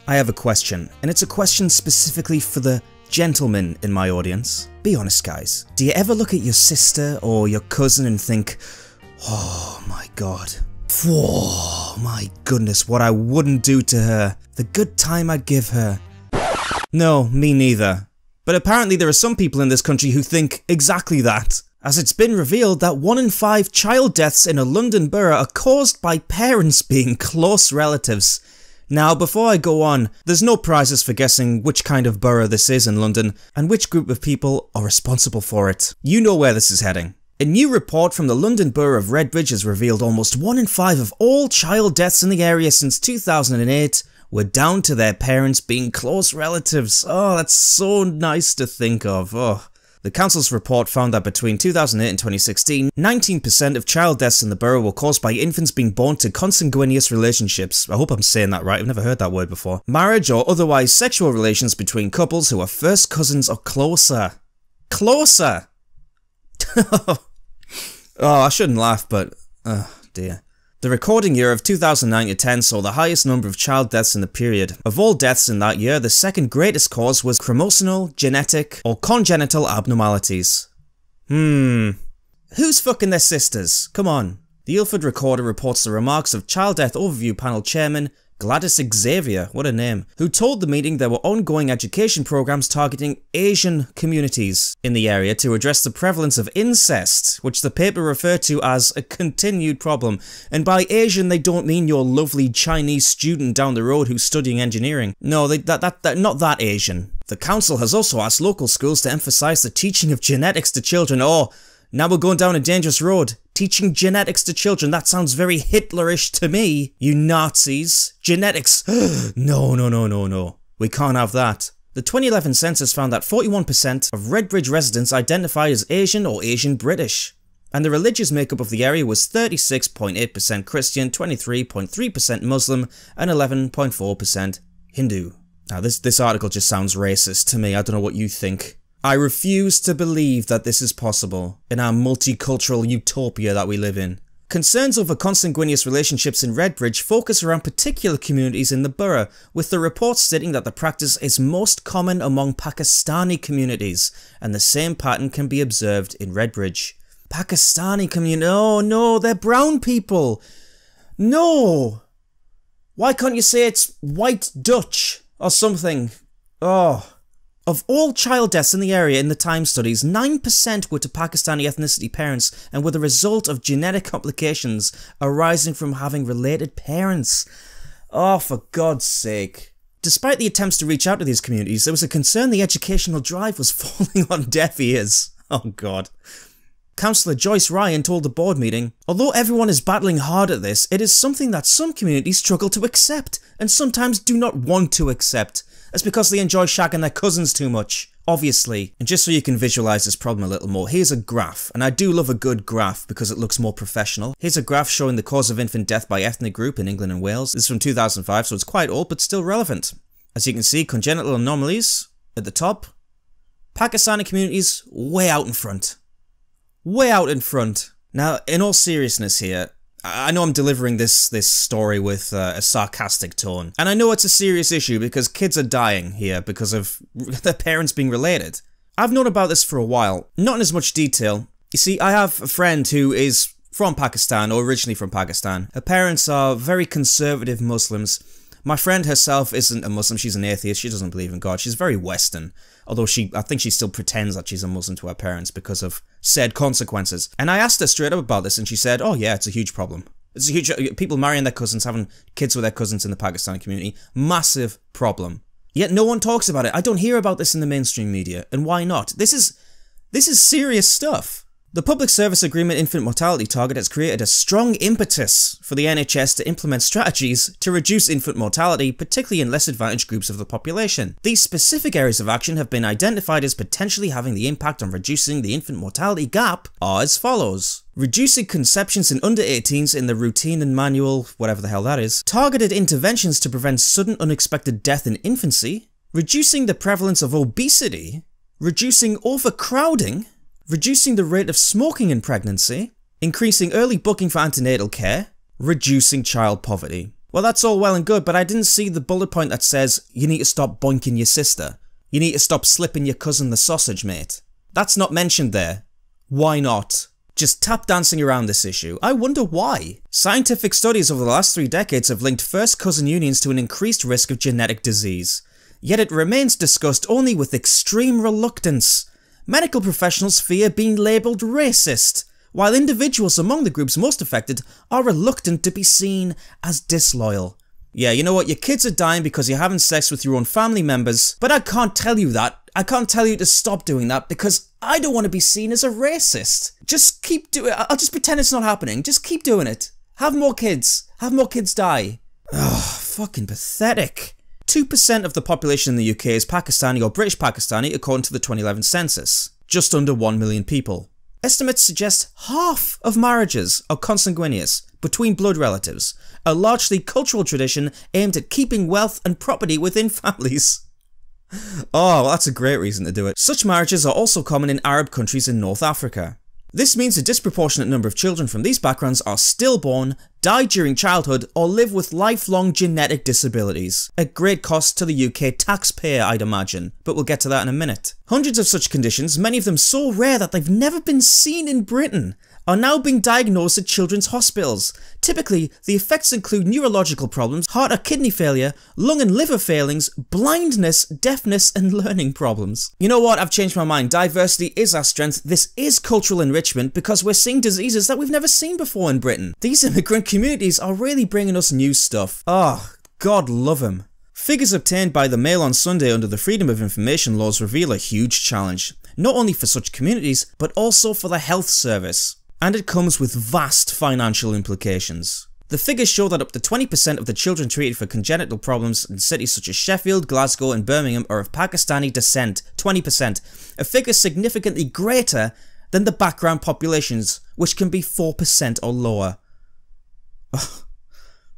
I have a question, and it's a question specifically for the gentlemen in my audience. Be honest, guys. Do you ever look at your sister or your cousin and think, oh my god, oh my goodness, what I wouldn't do to her, the good time I'd give her? No, me neither. But apparently there are some people in this country who think exactly that, as it's been revealed that 1 in 5 child deaths in a London borough are caused by parents being close relatives. Now, before I go on, there's no prizes for guessing which kind of borough this is in London and which group of people are responsible for it. You know where this is heading. A new report from the London Borough of Redbridge has revealed almost 1 in 5 of all child deaths in the area since 2008 were down to their parents being close relatives. Oh, that's so nice to think of. Oh. The council's report found that between 2008 and 2016, 19% of child deaths in the borough were caused by infants being born to consanguineous relationships. I hope I'm saying that right, I've never heard that word before. Marriage or otherwise sexual relations between couples who are first cousins or closer. Closer! Oh, I shouldn't laugh, but oh dear. The recording year of 2009 to 10 saw the highest number of child deaths in the period. Of all deaths in that year, the second greatest cause was chromosomal, genetic, or congenital abnormalities. Who's fucking their sisters? Come on. The Ilford Recorder reports the remarks of Child Death Overview Panel Chairman Gladys Xavier, what a name, who told the meeting there were ongoing education programs targeting Asian communities in the area to address the prevalence of incest, which the paper referred to as a continued problem. And by Asian, they don't mean your lovely Chinese student down the road who's studying engineering. No, not that Asian. The council has also asked local schools to emphasise the teaching of genetics to children. Oh, now we're going down a dangerous road. Teaching genetics to children, that sounds very Hitlerish to me, you Nazis. Genetics, no. We can't have that. The 2011 census found that 41% of Redbridge residents identify as Asian or Asian British. And the religious makeup of the area was 36.8% Christian, 23.3% Muslim, and 11.4% Hindu. Now this article just sounds racist to me, I don't know what you think. I refuse to believe that this is possible in our multicultural utopia that we live in. Concerns over consanguineous relationships in Redbridge focus around particular communities in the borough, with the report stating that the practice is most common among Pakistani communities, and the same pattern can be observed in Redbridge. Pakistani community? Oh no, they're brown people! No! Why can't you say it's white Dutch or something? Oh. Of all child deaths in the area in the Time studies, 9% were to Pakistani ethnicity parents and were the result of genetic complications arising from having related parents. Oh, for God's sake. Despite the attempts to reach out to these communities, there was a concern the educational drive was falling on deaf ears. Oh God. Councillor Joyce Ryan told the board meeting, although everyone is battling hard at this, it is something that some communities struggle to accept and sometimes do not want to accept. That's because they enjoy shagging their cousins too much, obviously. And just so you can visualise this problem a little more, here's a graph, and I do love a good graph because it looks more professional. Here's a graph showing the cause of infant death by ethnic group in England and Wales. This is from 2005, so it's quite old, but still relevant. As you can see, congenital anomalies at the top. Pakistani communities way out in front. Way out in front. Now, in all seriousness here, I know I'm delivering this story with a sarcastic tone, and I know it's a serious issue because kids are dying here because of their parents being related. I've known about this for a while, not in as much detail. You see, I have a friend who is from Pakistan, or originally from Pakistan. Her parents are very conservative Muslims. My friend herself isn't a Muslim, she's an atheist, she doesn't believe in God, she's very Western. Although I think she still pretends that she's a Muslim to her parents because of said consequences. And I asked her straight up about this and she said, oh yeah, it's a huge problem. It's a huge, people marrying their cousins, having kids with their cousins in the Pakistani community, massive problem. Yet no one talks about it. I don't hear about this in the mainstream media, and why not? This is serious stuff. The Public Service Agreement infant mortality target has created a strong impetus for the NHS to implement strategies to reduce infant mortality, particularly in less advantaged groups of the population. These specific areas of action have been identified as potentially having the impact on reducing the infant mortality gap are as follows. Reducing conceptions in under 18s in the routine and manual, whatever the hell that is. Targeted interventions to prevent sudden unexpected death in infancy. Reducing the prevalence of obesity. Reducing overcrowding. Reducing the rate of smoking in pregnancy, increasing early booking for antenatal care, reducing child poverty. Well, that's all well and good, but I didn't see the bullet point that says, you need to stop boinking your sister. You need to stop slipping your cousin the sausage, mate. That's not mentioned there. Why not? Just tap dancing around this issue. I wonder why. Scientific studies over the last 3 decades have linked first cousin unions to an increased risk of genetic disease. Yet it remains discussed only with extreme reluctance. Medical professionals fear being labelled racist, while individuals among the groups most affected are reluctant to be seen as disloyal. Yeah, you know what, your kids are dying because you're having sex with your own family members, but I can't tell you that. I can't tell you to stop doing that because I don't want to be seen as a racist. Just keep doing it. I'll just pretend it's not happening. Just keep doing it. Have more kids. Have more kids die. Ugh, fucking pathetic. 2% of the population in the UK is Pakistani or British Pakistani according to the 2011 census. Just under 1 million people. Estimates suggest half of marriages are consanguineous between blood relatives, a largely cultural tradition aimed at keeping wealth and property within families. Oh, well, that's a great reason to do it. Such marriages are also common in Arab countries in North Africa. This means a disproportionate number of children from these backgrounds are stillborn, die during childhood, or live with lifelong genetic disabilities. At great cost to the UK taxpayer, I'd imagine, but we'll get to that in a minute. Hundreds of such conditions, many of them so rare that they've never been seen in Britain, are now being diagnosed at children's hospitals. Typically, the effects include neurological problems, heart or kidney failure, lung and liver failings, blindness, deafness, and learning problems. You know what? I've changed my mind. Diversity is our strength. This is cultural enrichment because we're seeing diseases that we've never seen before in Britain. These immigrant communities are really bringing us new stuff. Oh, God love them. Figures obtained by the Mail on Sunday under the Freedom of Information laws reveal a huge challenge, not only for such communities, but also for the health service. And it comes with vast financial implications. The figures show that up to 20% of the children treated for congenital problems in cities such as Sheffield, Glasgow and Birmingham are of Pakistani descent. 20%. A figure significantly greater than the background populations, which can be 4% or lower.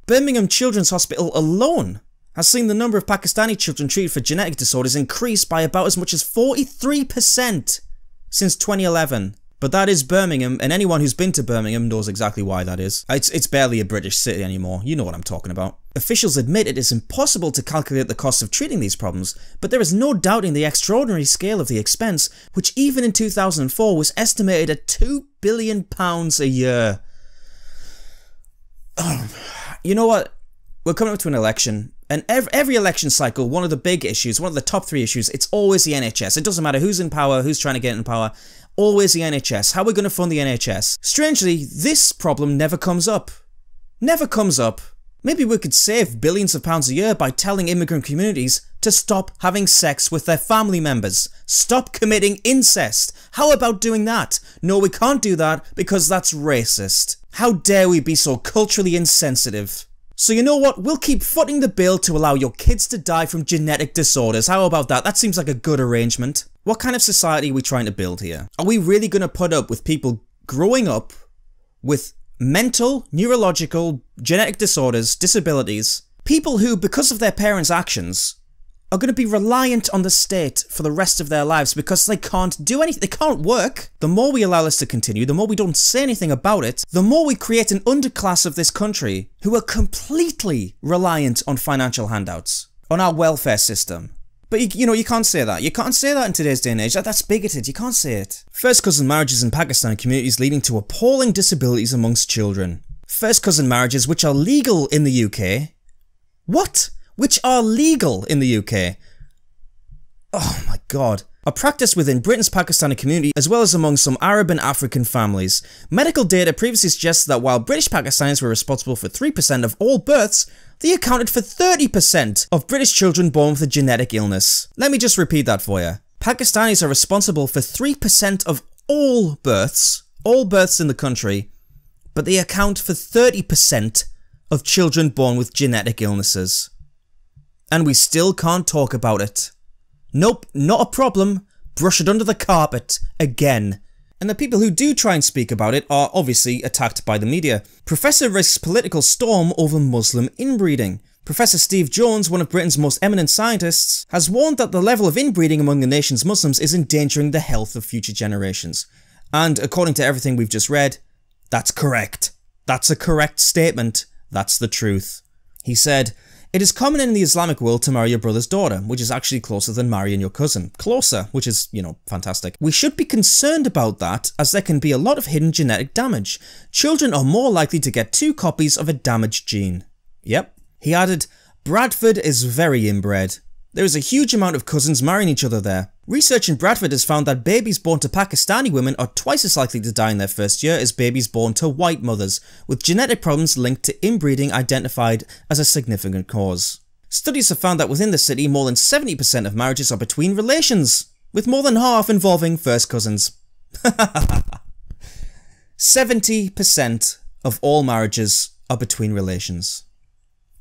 Birmingham Children's Hospital alone has seen the number of Pakistani children treated for genetic disorders increase by about as much as 43% since 2011. But that is Birmingham, and anyone who's been to Birmingham knows exactly why that is. It's barely a British city anymore, you know what I'm talking about. Officials admit it is impossible to calculate the cost of treating these problems, but there is no doubting the extraordinary scale of the expense, which even in 2004 was estimated at £2 billion a year. You know what? We're coming up to an election, and every election cycle, one of the big issues, one of the top 3 issues, it's always the NHS. It doesn't matter who's in power, who's trying to get in power. Always the NHS. How are we going to fund the NHS? Strangely, this problem never comes up. Never comes up. Maybe we could save billions of pounds a year by telling immigrant communities to stop having sex with their family members. Stop committing incest. How about doing that? No, we can't do that because that's racist. How dare we be so culturally insensitive? So you know what? We'll keep footing the bill to allow your kids to die from genetic disorders. How about that? That seems like a good arrangement. What kind of society are we trying to build here? Are we really going to put up with people growing up with mental, neurological, genetic disorders, disabilities, people who, because of their parents' actions, are going to be reliant on the state for the rest of their lives because they can't do anything, they can't work? The more we allow this to continue, the more we don't say anything about it, the more we create an underclass of this country who are completely reliant on financial handouts, on our welfare system. But you know, you can't say that. You can't say that in today's day and age. That's bigoted. You can't say it. First cousin marriages in Pakistani communities leading to appalling disabilities amongst children. First cousin marriages which are legal in the UK. What? Which are legal in the UK? Oh my god. Are practiced within Britain's Pakistani community as well as among some Arab and African families. Medical data previously suggests that while British Pakistanis were responsible for 3% of all births, they accounted for 30% of British children born with a genetic illness. Let me just repeat that for you. Pakistanis are responsible for 3% of all births in the country, but they account for 30% of children born with genetic illnesses. And we still can't talk about it. Nope, not a problem. Brush it under the carpet again. And the people who do try and speak about it are obviously attacked by the media. Professor risks political storm over Muslim inbreeding. Professor Steve Jones, one of Britain's most eminent scientists, has warned that the level of inbreeding among the nation's Muslims is endangering the health of future generations. And according to everything we've just read, that's correct. That's a correct statement. That's the truth. He said, "It is common in the Islamic world to marry your brother's daughter, which is actually closer than marrying your cousin. Closer, which is, you know, fantastic. We should be concerned about that, as there can be a lot of hidden genetic damage. Children are more likely to get 2 copies of a damaged gene." Yep. He added, "Bradford is very inbred. There is a huge amount of cousins marrying each other there. Research in Bradford has found that babies born to Pakistani women are twice as likely to die in their first year as babies born to white mothers, with genetic problems linked to inbreeding identified as a significant cause. Studies have found that within the city, more than 70% of marriages are between relations, with more than half involving first cousins." 70% of all marriages are between relations.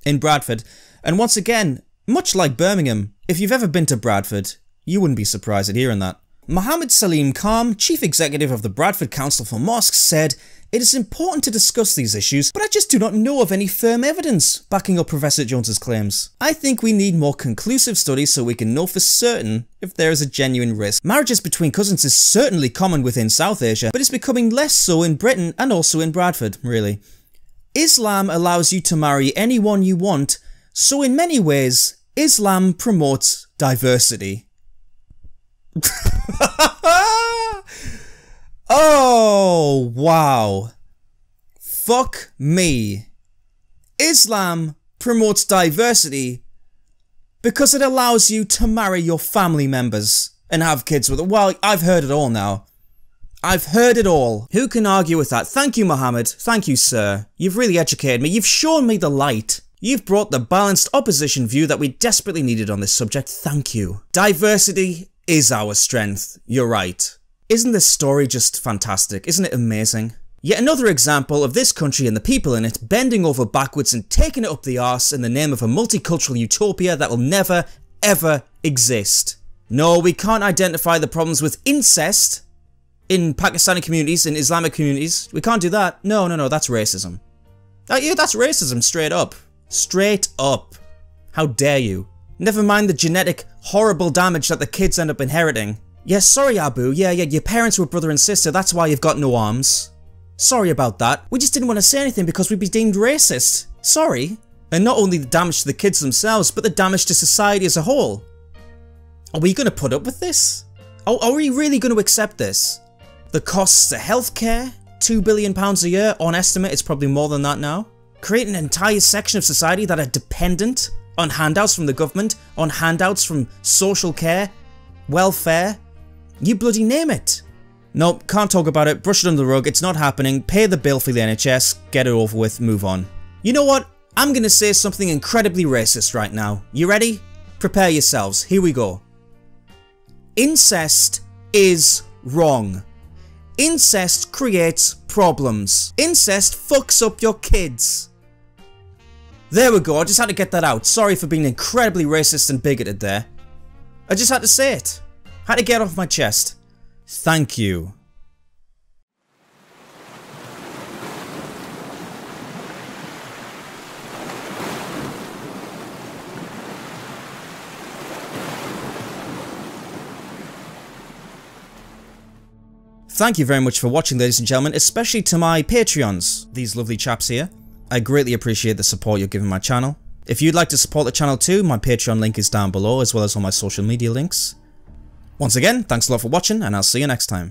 In Bradford, and once again, much like Birmingham, if you've ever been to Bradford, you wouldn't be surprised at hearing that. Mohammed Salim Khan, chief executive of the Bradford Council for Mosques, said, "It is important to discuss these issues, but I just do not know of any firm evidence backing up Professor Jones's claims. I think we need more conclusive studies so we can know for certain if there is a genuine risk. Marriages between cousins is certainly common within South Asia, but it's becoming less so in Britain and also in Bradford, really. Islam allows you to marry anyone you want, so in many ways, Islam promotes diversity." Oh, wow. Fuck me. Islam promotes diversity because it allows you to marry your family members and have kids with it. Well, I've heard it all now. I've heard it all. Who can argue with that? Thank you, Mohammed. Thank you, sir. You've really educated me. You've shown me the light. You've brought the balanced opposition view that we desperately needed on this subject. Thank you. Diversity is our strength. You're right. Isn't this story just fantastic? Isn't it amazing? Yet another example of this country and the people in it bending over backwards and taking it up the arse in the name of a multicultural utopia that will never, ever exist. No, we can't identify the problems with incest in Pakistani communities, in Islamic communities. We can't do that. No, that's racism. Yeah, that's racism, straight up. Straight up. How dare you? Never mind the genetic, horrible damage that the kids end up inheriting. Yeah, sorry Abu, yeah, your parents were brother and sister, that's why you've got no arms. Sorry about that. We just didn't want to say anything because we'd be deemed racist. Sorry. And not only the damage to the kids themselves, but the damage to society as a whole. Are we going to put up with this? Are we really going to accept this? The costs to healthcare? £2 billion a year, on estimate it's probably more than that now. Create an entire section of society that are dependent on handouts from the government, on handouts from social care, welfare, you bloody name it. Nope, can't talk about it, brush it under the rug, it's not happening, pay the bill for the NHS, get it over with, move on. You know what? I'm gonna say something incredibly racist right now. You ready? Prepare yourselves, here we go. Incest is wrong. Incest creates problems. Incest fucks up your kids. There we go, I just had to get that out. Sorry for being incredibly racist and bigoted there. I just had to say it. Had to get off my chest. Thank you. Thank you very much for watching, ladies and gentlemen, especially to my Patreons, these lovely chaps here. I greatly appreciate the support you're giving my channel. If you'd like to support the channel too, my Patreon link is down below, as well as all my social media links. Once again, thanks a lot for watching, and I'll see you next time.